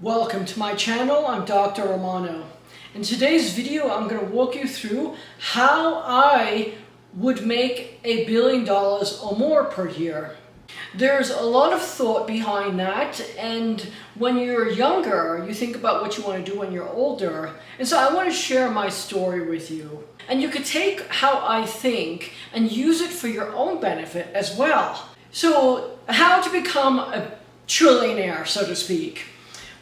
Welcome to my channel. I'm Dr. Romano. In today's video, I'm going to walk you through how I would make $1 billion or more per year. There's a lot of thought behind that, and when you're younger, you think about what you want to do when you're older, and so I want to share my story with you. And you could take how I think and use it for your own benefit as well. So, how to become a trillionaire, so to speak?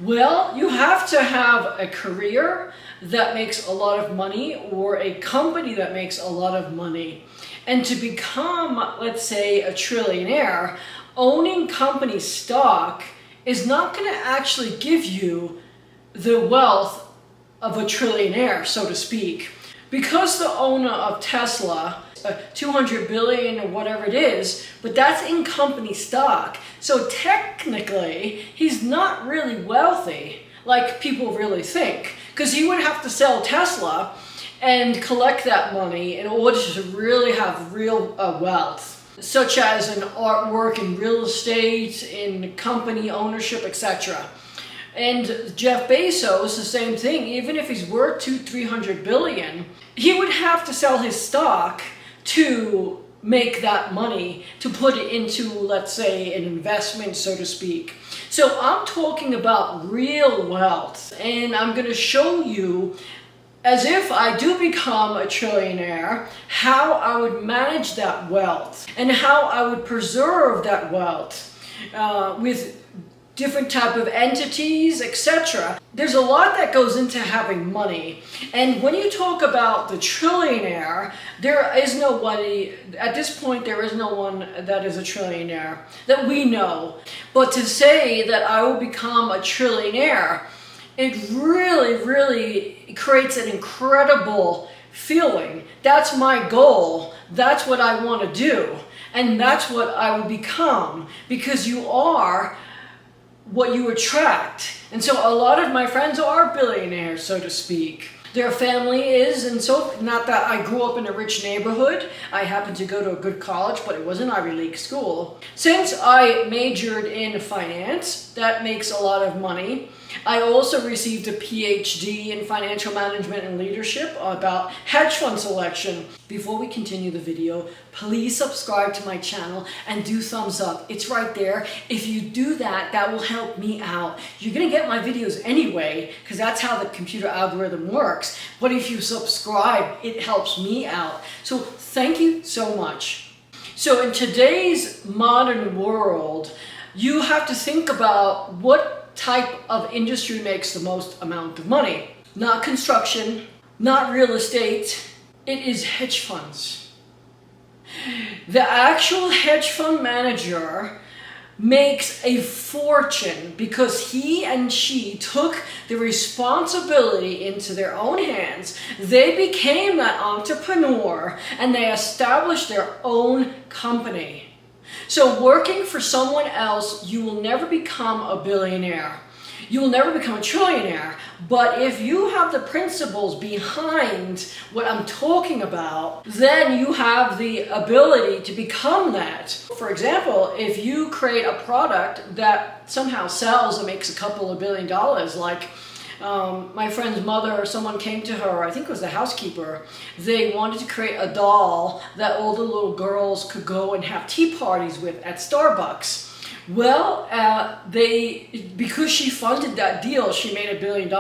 Well, you have to have a career that makes a lot of money or a company that makes a lot of money. And to become, let's say, a trillionaire, owning company stock is not going to actually give you the wealth of a trillionaire, so to speak. Because the owner of Tesla, 200 billion or whatever it is, but that's in company stock. So technically, he's not really wealthy like people really think, because he would have to sell Tesla and collect that money in order to really have real wealth, such as in artwork, in real estate, in company ownership, etc. And Jeff Bezos, the same thing. Even if he's worth 200-300 billion, he would have to sell his stock to make that money, to put it into, let's say, an investment, so to speak. So I'm talking about real wealth, and I'm going to show you, as if I do become a trillionaire, how I would manage that wealth and how I would preserve that wealth with different type of entities, etc. There's a lot that goes into having money. And when you talk about the trillionaire, there is nobody, at this point, there is no one that is a trillionaire that we know. But to say that I will become a trillionaire, it really creates an incredible feeling. That's my goal. That's what I want to do. And that's what I will become, because you are what you attract. And so a lot of my friends are billionaires, so to speak. Their family is, and so, not that I grew up in a rich neighborhood. I happened to go to a good college, but it was an Ivy League school. Since I majored in finance, that makes a lot of money. I also received a PhD in financial management and leadership about hedge fund selection. Before we continue the video, please subscribe to my channel and do thumbs up. It's right there. If you do that, that will help me out. You're gonna get my videos anyway, because that's how the computer algorithm works. But if you subscribe, it helps me out. So thank you so much. So in today's modern world, you have to think about what type of industry makes the most amount of money. Not construction, not real estate, it is hedge funds. The actual hedge fund manager makes a fortune because he and she took the responsibility into their own hands. They became that entrepreneur and they established their own company. So working for someone else, you will never become a billionaire. You will never become a trillionaire. But if you have the principles behind what I'm talking about, then you have the ability to become that. For example, if you create a product that somehow sells and makes a couple of $1 billion, like my friend's mother, someone came to her, I think it was the housekeeper, they wanted to create a doll that all the little girls could go and have tea parties with at Starbucks. Well, because she funded that deal, she made $1 billion.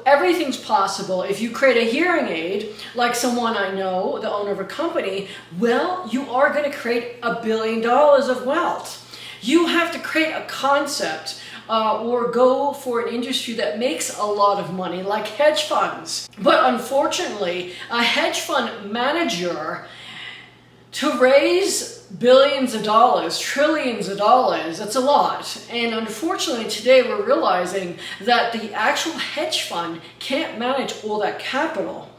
Everything's possible. If you create a hearing aid, like someone I know, the owner of a company, well, you are going to create $1 billion of wealth. You have to create a concept or go for an industry that makes a lot of money, like hedge funds. But unfortunately, a hedge fund manager, to raise billions of dollars, trillions of dollars, that's a lot. And unfortunately today we're realizing that the actual hedge fund can't manage all that capital.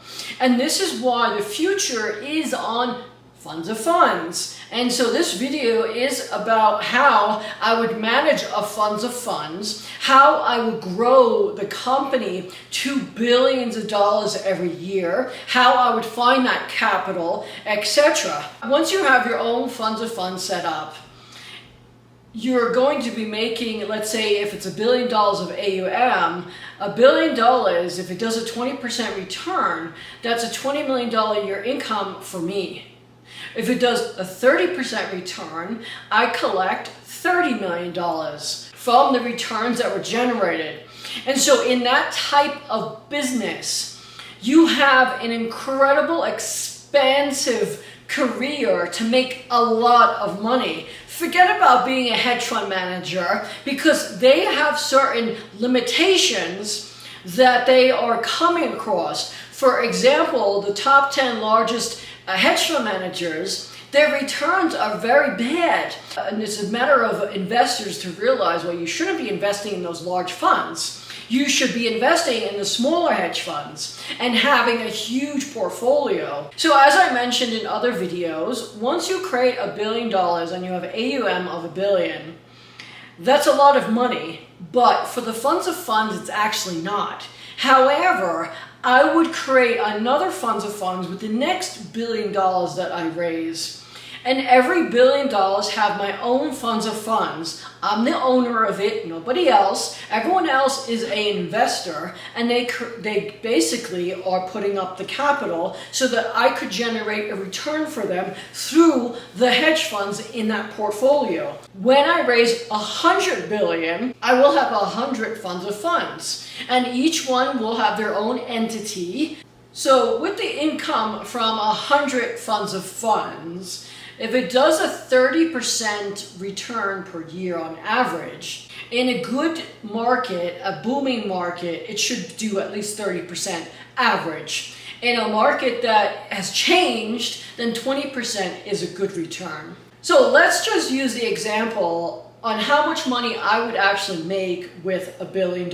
And this is why the future is on funds of funds. And so this video is about how I would manage a funds of funds, how I would grow the company to billions of dollars every year, how I would find that capital, etc. Once you have your own funds of funds set up, you're going to be making, let's say if it's $1 billion of AUM, $1 billion, if it does a 20% return, that's a $20 million a year income for me. If it does a 30% return, I collect $30 million from the returns that were generated. And so in that type of business, you have an incredible, expansive career to make a lot of money. Forget about being a hedge fund manager, because they have certain limitations that they are coming across. For example, the top 10 largest hedge fund managers, their returns are very bad. And it's a matter of investors to realize, well, you shouldn't be investing in those large funds. You should be investing in the smaller hedge funds and having a huge portfolio. So as I mentioned in other videos, once you create $1 billion and you have AUM of $1 billion, that's a lot of money, but for the funds of funds, it's actually not. However, I would create another funds of funds with the next $1 billion that I raise. And every $1 billion have my own funds of funds. I'm the owner of it, nobody else. Everyone else is an investor, and they basically are putting up the capital so that I could generate a return for them through the hedge funds in that portfolio. When I raise $100 billion, I will have 100 funds of funds, and each one will have their own entity. So with the income from 100 funds of funds, if it does a 30% return per year on average, in a good market, a booming market, it should do at least 30% average. In a market that has changed, then 20% is a good return. So let's just use the example on how much money I would actually make with $1 billion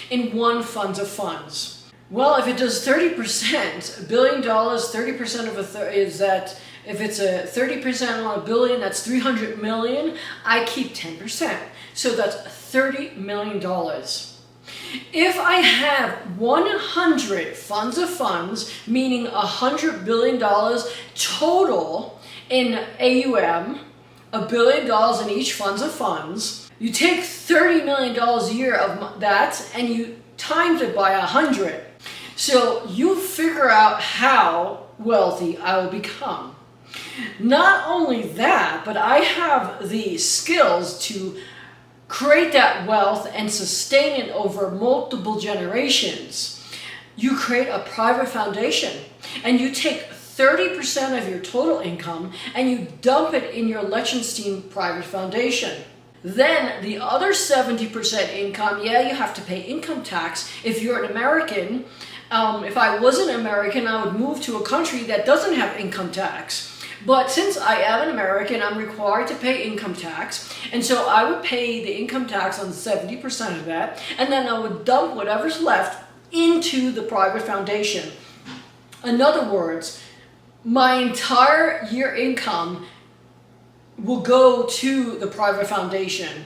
in one funds of funds. Well, if it does 30%, $1 billion, 30% of is that. If it's a 30% on $1 billion, that's $300 million. I keep 10%. So that's $30 million. If I have 100 funds of funds, meaning $100 billion total in AUM, $1 billion in each funds of funds, you take $30 million a year of that and you times it by 100. So you figure out how wealthy I will become. Not only that, but I have the skills to create that wealth and sustain it over multiple generations. You create a private foundation and you take 30% of your total income and you dump it in your Liechtenstein private foundation. Then the other 70% income, yeah, you have to pay income tax if you're an American. If I wasn't American, I would move to a country that doesn't have income tax. But since I am an American, I'm required to pay income tax. And so I would pay the income tax on 70% of that. And then I would dump whatever's left into the private foundation. In other words, my entire year income will go to the private foundation.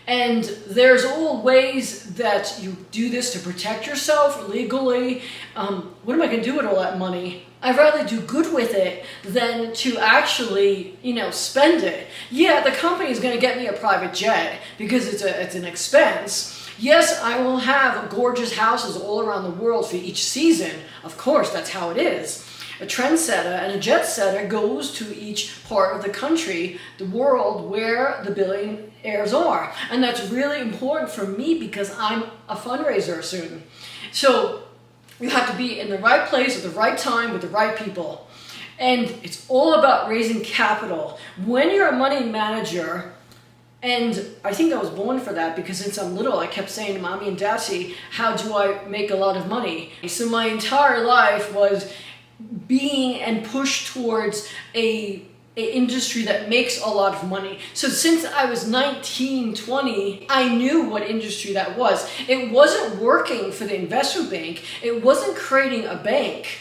And there's all ways that you do this to protect yourself legally. What am I going to do with all that money? I'd rather do good with it than to actually, spend it. Yeah, the company is going to get me a private jet because it's an expense. Yes, I will have gorgeous houses all around the world for each season. Of course, that's how it is. A trendsetter and a jet setter goes to each part of the country, the world, where the billionaires are. And that's really important for me because I'm a fundraiser soon. So you have to be in the right place at the right time with the right people. And it's all about raising capital. When you're a money manager, and I think I was born for that because since I'm little, I kept saying to Mommy and Daddy, how do I make a lot of money? So my entire life was being and pushed towards a industry that makes a lot of money. So since I was 19, 20, I knew what industry that was. It wasn't working for the investment bank. It wasn't creating a bank.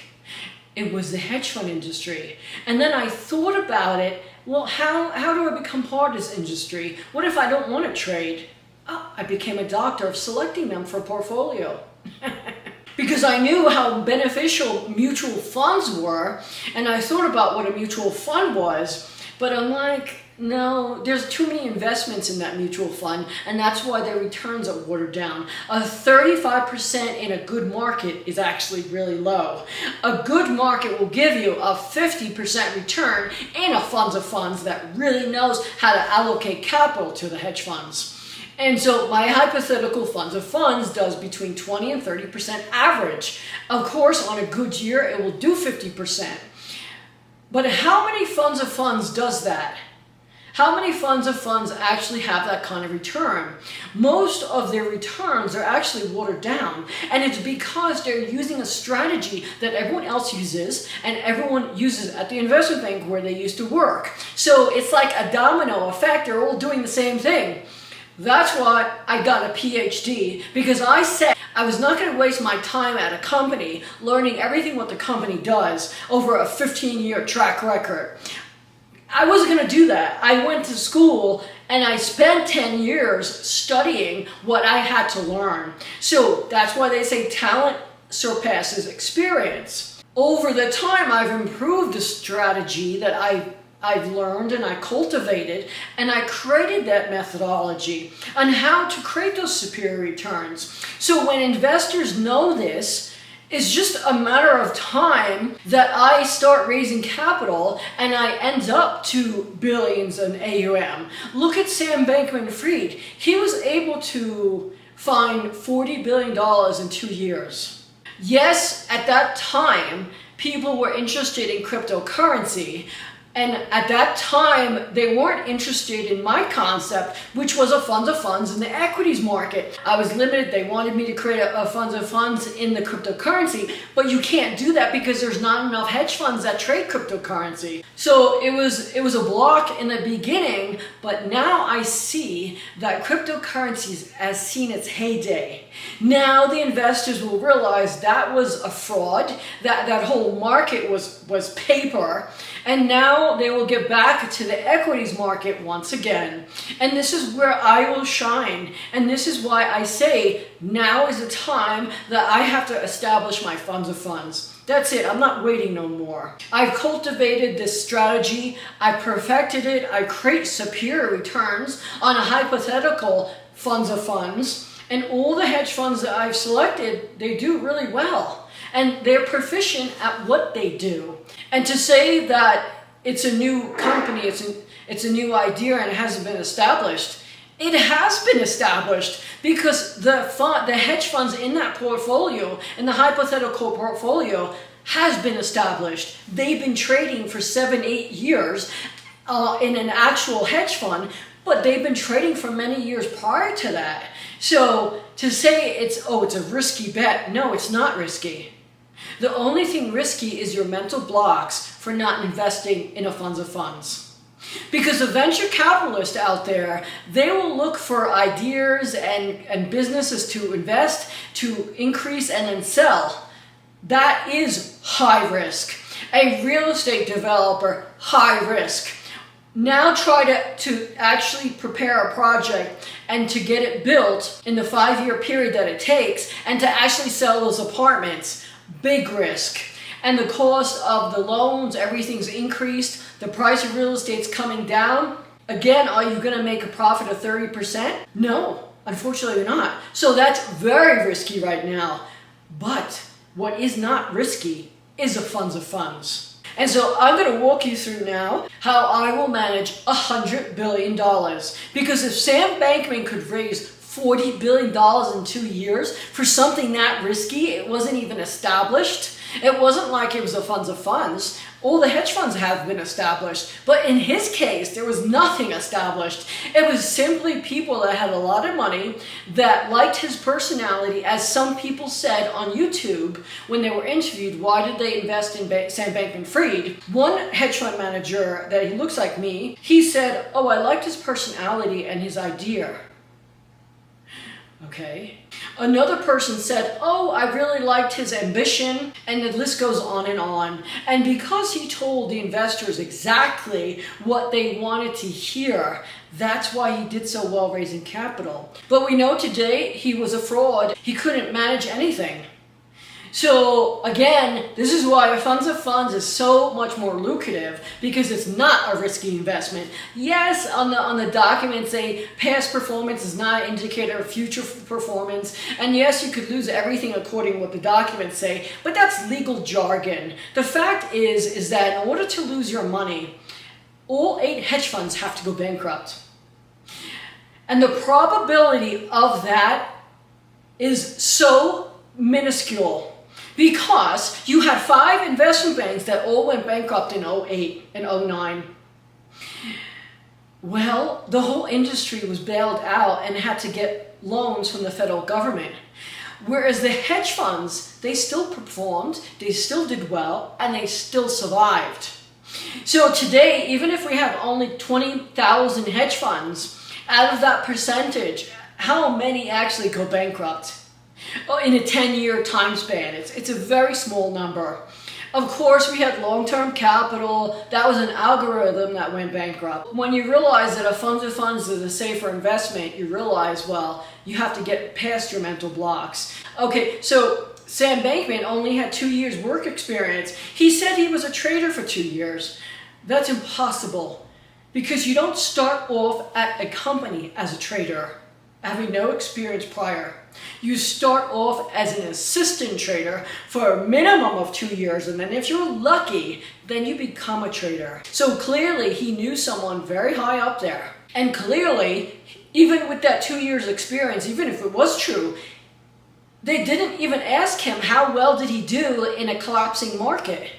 It was the hedge fund industry. And then I thought about it. Well, how do I become part of this industry? What if I don't want to trade? Oh, I became a doctor of selecting them for a portfolio. Because I knew how beneficial mutual funds were, and I thought about what a mutual fund was, but I'm like, No, there's too many investments in that mutual fund, and that's why their returns are watered down. A 35% in a good market is actually really low. A good market will give you a 50% return in a funds of funds that really knows how to allocate capital to the hedge funds. And so my hypothetical funds of funds does between 20 and 30% average. Of course, on a good year, it will do 50%. But how many funds of funds does that? How many funds of funds actually have that kind of return? Most of their returns are actually watered down, and it's because they're using a strategy that everyone else uses and everyone uses at the investment bank where they used to work. So it's like a domino effect. They're all doing the same thing. That's why I got a PhD, because I said I was not going to waste my time at a company learning everything what the company does over a 15-year track record. I wasn't going to do that. I went to school and I spent 10 years studying what I had to learn. So that's why they say talent surpasses experience. Over the time, I've improved the strategy that I've learned and I cultivated, and I created that methodology on how to create those superior returns. So when investors know this, it's just a matter of time that I start raising capital and I end up to billions in AUM. Look at Sam Bankman-Fried. He was able to find $40 billion in 2 years. Yes, at that time, people were interested in cryptocurrency. And at that time, they weren't interested in my concept, which was a funds of funds in the equities market. I was limited. They wanted me to create a funds of funds in the cryptocurrency, but you can't do that because there's not enough hedge funds that trade cryptocurrency. So it was a block in the beginning, but now I see that cryptocurrencies has seen its heyday. Now the investors will realize that was a fraud, that whole market was paper, and now they will get back to the equities market once again. And this is where I will shine. And this is why I say now is the time that I have to establish my funds of funds. That's it. I'm not waiting no more. I've cultivated this strategy. I perfected it. I create superior returns on a hypothetical funds of funds. And all the hedge funds that I've selected, they do really well. And they're proficient at what they do. And to say that it's a new company, it's a new idea and it hasn't been established, it has been established because the hedge funds in that portfolio, in the hypothetical portfolio, has been established. They've been trading for 7-8 years in an actual hedge fund, but they've been trading for many years prior to that. So to say it's a risky bet, no, it's not risky. The only thing risky is your mental blocks for not investing in a funds of funds. Because the venture capitalists out there, they will look for ideas and businesses to invest, to increase and then sell. That is high risk. A real estate developer, high risk. Now try to actually prepare a project and to get it built in the 5-year period that it takes and to actually sell those apartments. Big risk. And the cost of the loans, everything's increased. The price of real estate's coming down. Again, are you going to make a profit of 30%? No, unfortunately you're not. So that's very risky right now. But what is not risky is a funds of funds. And so I'm going to walk you through now how I will manage $100 billion. Because if Sam Bankman could raise $40 billion in 2 years for something that risky, it wasn't even established. It wasn't like it was a funds of funds. All the hedge funds have been established. But in his case, there was nothing established. It was simply people that had a lot of money that liked his personality. As some people said on YouTube when they were interviewed, why did they invest in Sam Bankman-Fried? One hedge fund manager that he looks like me, he said, oh, I liked his personality and his idea. Okay. Another person said, oh, I really liked his ambition, and the list goes on and on. And because he told the investors exactly what they wanted to hear, that's why he did so well raising capital. But we know today he was a fraud. He couldn't manage anything. So again, this is why funds of funds is so much more lucrative, because it's not a risky investment. Yes, on the documents say past performance is not an indicator of future performance, and yes, you could lose everything according to what the documents say, but that's legal jargon. The fact is that in order to lose your money, all 8 hedge funds have to go bankrupt. And the probability of that is so minuscule, because you had 5 investment banks that all went bankrupt in 08 and 09. Well, the whole industry was bailed out and had to get loans from the federal government. Whereas the hedge funds, they still performed, they still did well, and they still survived. So today, even if we have only 20,000 hedge funds, out of that percentage, how many actually go bankrupt? In a 10-year time span. It's a very small number. Of course, we had long-term capital. That was an algorithm that went bankrupt. When you realize that a fund of funds is a safer investment, you realize, well, you have to get past your mental blocks. Okay, so Sam Bankman only had 2 years work experience. He said he was a trader for 2 years. That's impossible, because you don't start off at a company as a trader having no experience prior. You start off as an assistant trader for a minimum of 2 years, and then if you're lucky, then you become a trader. So clearly he knew someone very high up there. And clearly, even with that 2 years experience, even if it was true, they didn't even ask him how well did he do in a collapsing market,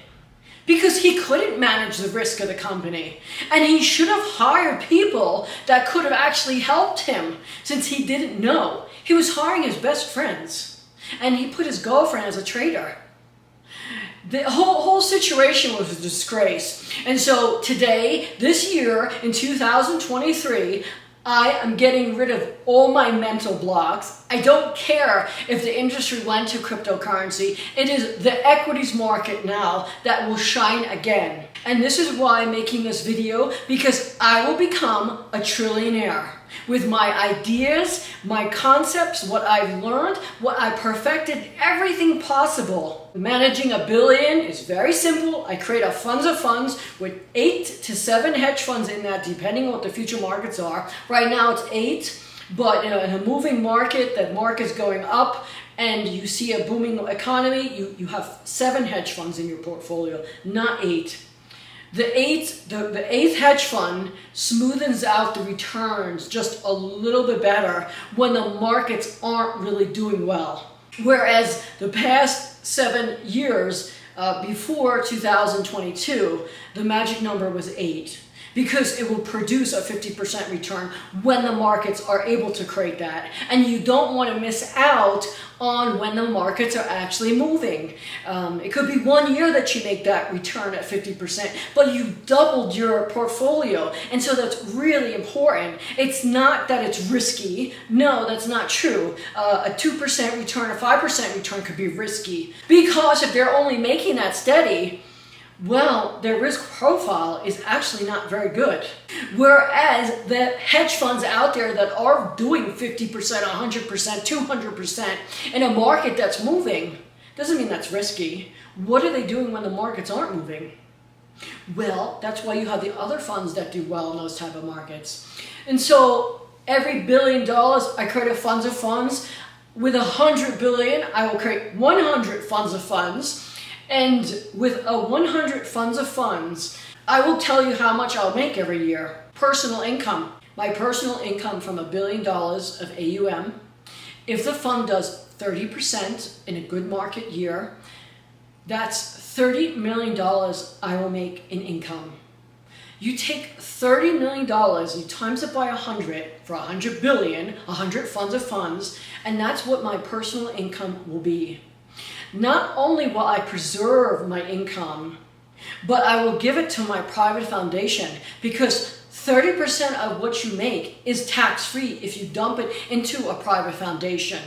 because he couldn't manage the risk of the company. And he should have hired people that could have actually helped him, since he didn't know. He was hiring his best friends, and he put his girlfriend as a trader. The whole situation was a disgrace. And so today, this year, in 2023, I am getting rid of all my mental blocks. I don't care if the industry went to cryptocurrency. It is the equities market now that will shine again. And this is why I'm making this video, because I will become a trillionaire with my ideas, my concepts, what I've learned, what I perfected, everything possible. Managing $1 billion is very simple. I create a funds of funds with 8 to 7 hedge funds in that, depending on what the future markets are. Right now it's 8, but in a moving market, that market's going up, and you see a booming economy, you have 7 hedge funds in your portfolio, not 8. The eighth hedge fund smoothens out the returns just a little bit better when the markets aren't really doing well. Whereas the past 7 years before 2022, the magic number was 8. Because it will produce a 50% return when the markets are able to create that. And you don't want to miss out on when the markets are actually moving. It could be 1 year that you make that return at 50%, but you doubled your portfolio. And so that's really important. It's not that it's risky. No, that's not true. A 2% return, a 5% return could be risky. Because if they're only making that steady, well, their risk profile is actually not very good. Whereas the hedge funds out there that are doing 50%, 100%, 200% in a market that's moving, doesn't mean that's risky. What are they doing when the markets aren't moving? Well, that's why you have the other funds that do well in those type of markets. And so every $1 billion, I create a funds of funds. With 100 billion, I will create 100 funds of funds. And with a 100 funds of funds, I will tell you how much I'll make every year. Personal income. My personal income from $1 billion of AUM. If the fund does 30% in a good market year, that's $30 million I will make in income. You take $30 million, you times it by 100 for 100 billion, 100 funds of funds, and that's what my personal income will be. Not only will I preserve my income, but I will give it to my private foundation, because 30% of what you make is tax-free if you dump it into a private foundation.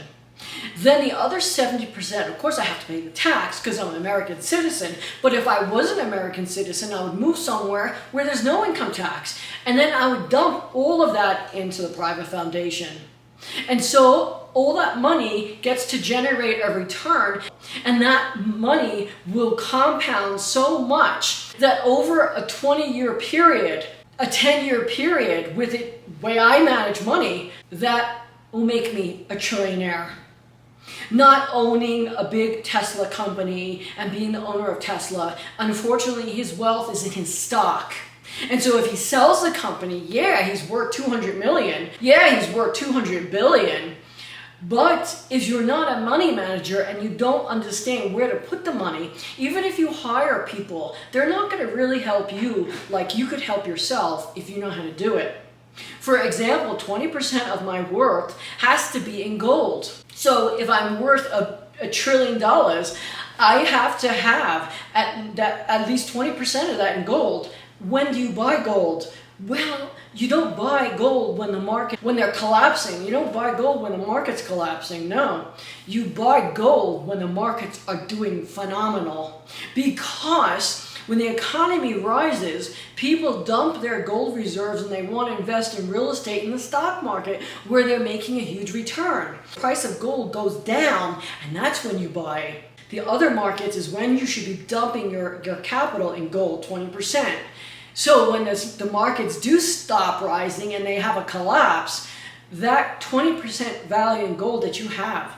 Then the other 70%, of course I have to pay the tax because I'm an American citizen, but if I was an American citizen, I would move somewhere where there's no income tax, and then I would dump all of that into the private foundation. And so all that money gets to generate a return, and that money will compound so much that over a 20-year period, a 10-year period, with the way I manage money, that will make me a trillionaire. Not owning a big Tesla company and being the owner of Tesla, unfortunately his wealth is in his stock. And so if he sells the company, yeah, he's worth 200 million. Yeah, he's worth 200 billion. But if you're not a money manager and you don't understand where to put the money, even if you hire people, they're not going to really help you like you could help yourself if you know how to do it. For example, 20% of my worth has to be in gold. So if I'm worth $1 trillion, I have to have at least 20% of that in gold. When do you buy gold? Well, you don't buy gold when they're collapsing. You don't buy gold when the market's collapsing. No, you buy gold when the markets are doing phenomenal. Because when the economy rises, people dump their gold reserves and they want to invest in real estate in the stock market where they're making a huge return. The price of gold goes down, and that's when you buy. The other markets is when you should be dumping your capital in gold, 20%. So when the markets do stop rising and they have a collapse, that 20% value in gold that you have,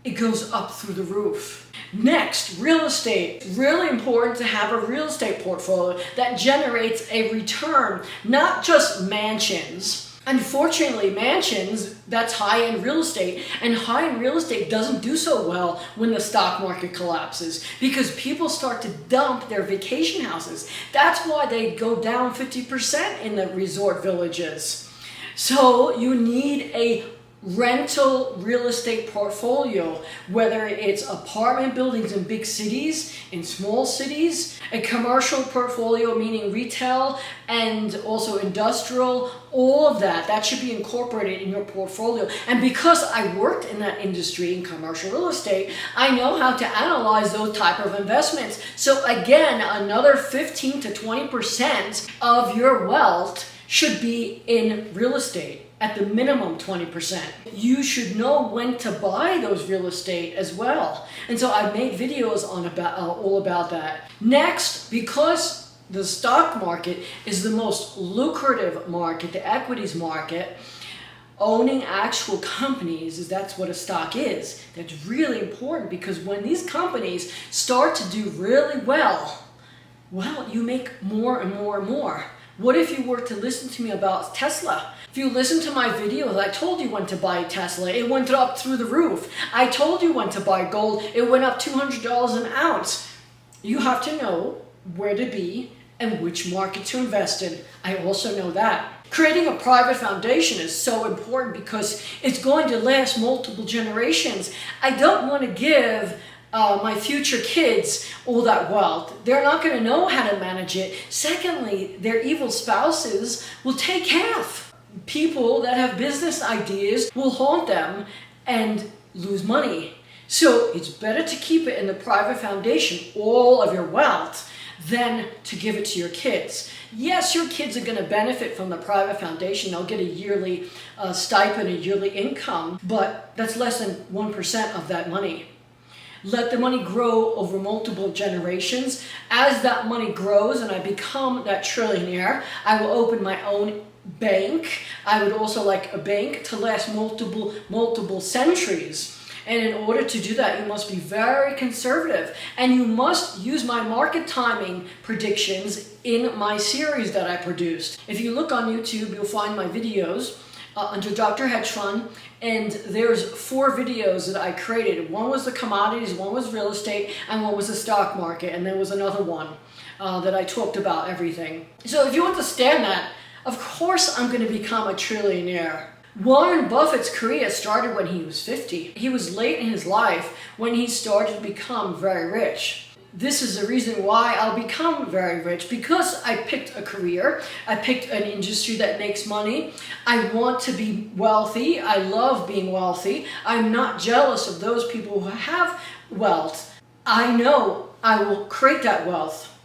it goes up through the roof. Next, real estate. It's really important to have a real estate portfolio that generates a return, not just mansions. Unfortunately, mansions, that's high-end real estate, and high-end real estate doesn't do so well when the stock market collapses because people start to dump their vacation houses. That's why they go down 50% in the resort villages. So you need a rental real estate portfolio, whether it's apartment buildings in big cities, in small cities, a commercial portfolio meaning retail and also industrial, all of that should be incorporated in your portfolio. And because I worked in that industry in commercial real estate, I know how to analyze those type of investments. So again, another 15 to 20% of your wealth should be in real estate. At the minimum 20%. You should know when to buy those real estate as well. And so I've made videos on all about that. Next, because the stock market is the most lucrative market, the equities market, owning actual companies, that's what a stock is. That's really important because when these companies start to do really well, you make more and more and more. What if you were to listen to me about Tesla? If you listen to my videos, I told you when to buy Tesla. It went up through the roof. I told you when to buy gold. It went up $200 an ounce. You have to know where to be and which market to invest in. I also know that. Creating a private foundation is so important because it's going to last multiple generations. I don't want to give my future kids all that wealth. They're not going to know how to manage it. Secondly, their evil spouses will take half. People that have business ideas will haunt them and lose money. So it's better to keep it in the private foundation, all of your wealth, than to give it to your kids. Yes, your kids are going to benefit from the private foundation. They'll get a yearly stipend, a yearly income, but that's less than 1% of that money. Let the money grow over multiple generations. As that money grows and I become that trillionaire, I will open my own bank. I would also like a bank to last multiple centuries. And in order to do that, you must be very conservative. And you must use my market timing predictions in my series that I produced. If you look on YouTube, you'll find my videos under Dr. Hedge Fund, and there's 4 videos that I created. One was the commodities, one was real estate, and one was the stock market, and there was another one that I talked about everything. So if you understand that, of course I'm going to become a trillionaire. Warren Buffett's career started when he was 50. He was late in his life when he started to become very rich. This is the reason why I'll become very rich, because I picked a career, I picked an industry that makes money. I want to be wealthy. I love being wealthy. I'm not jealous of those people who have wealth. I know I will create that wealth.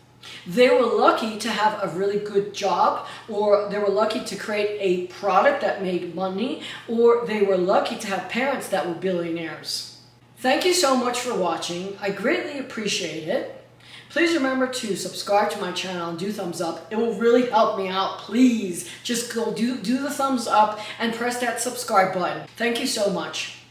They were lucky to have a really good job, or they were lucky to create a product that made money, or they were lucky to have parents that were billionaires. Thank you so much for watching. I greatly appreciate it. Please remember to subscribe to my channel and do thumbs up. It will really help me out. Please just go do the thumbs up and press that subscribe button. Thank you so much.